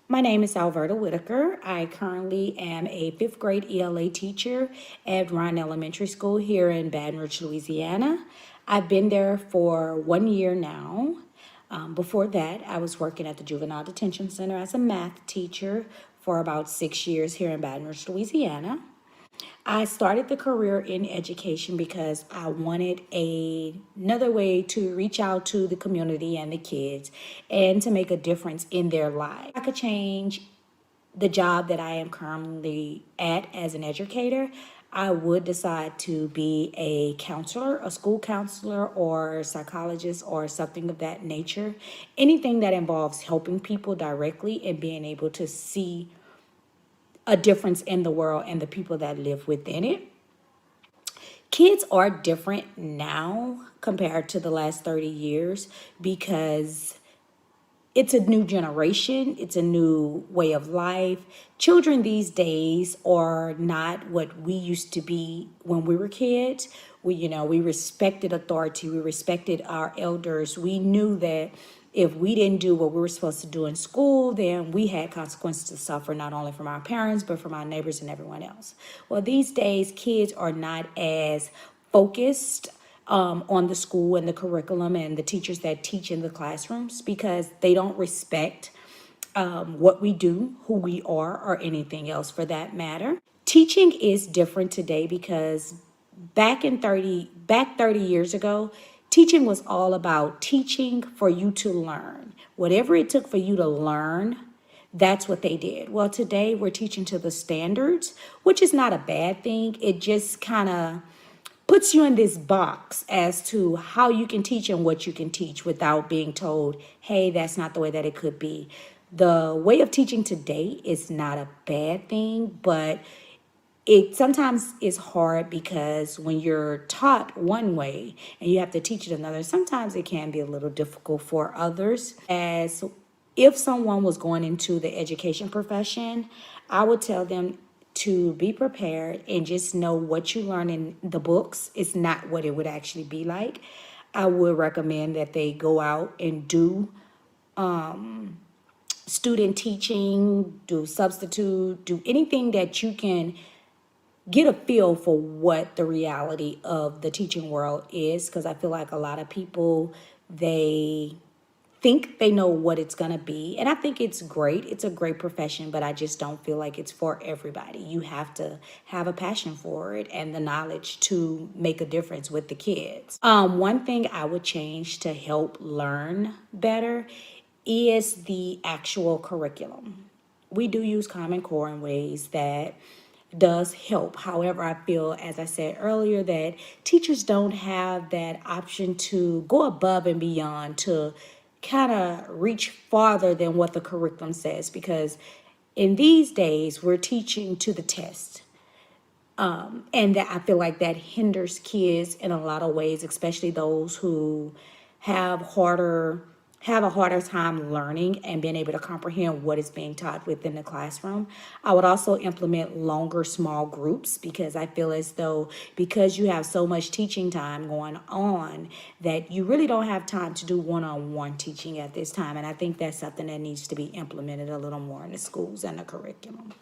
My name is Alvertha Whitaker. I currently am a fifth grade ELA teacher at Ryan Elementary School here in Baton Rouge, Louisiana. I've been there for 1 year now. Before that, I was working at the Juvenile Detention Center as a math teacher for about 6 years here in Baton Rouge, Louisiana. I started the career in education because I wanted another way to reach out to the community and the kids and to make a difference in their lives. I could change the job that I am currently at as an educator. I would decide to be a counselor, a school counselor, or psychologist, or something of that nature. Anything that involves helping people directly and being able to see a difference in the world and the people that live within it. Kids are different now compared to the last 30 years because it's a new generation, it's a new way of life. Children these days are not what we used to be when we were kids. We respected authority, we respected our elders. We knew that if we didn't do what we were supposed to do in school, then we had consequences to suffer, not only from our parents, but from our neighbors and everyone else. Well, these days, kids are not as focused on the school and the curriculum and the teachers that teach in the classrooms because they don't respect what we do, who we are, or anything else for that matter. Teaching is different today because back 30 years ago, teaching was all about teaching for you to learn. Whatever it took for you to learn, that's what they did. Well, today we're teaching to the standards, which is not a bad thing. It just kind of puts you in this box as to how you can teach and what you can teach without being told, hey, that's not the way that it could be. The way of teaching today is not a bad thing, but it sometimes is hard because when you're taught one way and you have to teach it another, sometimes it can be a little difficult for others. As if someone was going into the education profession, I would tell them to be prepared and just know what you learn in the books is not what it would actually be like. I would recommend that they go out and do student teaching, do substitute, do anything that you can get a feel for what the reality of the teaching world is, because I feel like a lot of people, they think they know what it's going to be. And I think it's great. It's a great profession, but I just don't feel like it's for everybody. You have to have a passion for it and the knowledge to make a difference with the kids. One thing I would change to help learn better is the actual curriculum. We do use Common Core in ways that does help. However, I feel, as I said earlier, that teachers don't have that option to go above and beyond to kind of reach farther than what the curriculum says, because in these days we're teaching to the test. And that I feel like that hinders kids in a lot of ways, especially those who have a harder time learning and being able to comprehend what is being taught within the classroom. I would also implement longer small groups because I feel as though because you have so much teaching time going on that you really don't have time to do one-on-one teaching at this time. And I think that's something that needs to be implemented a little more in the schools and the curriculum.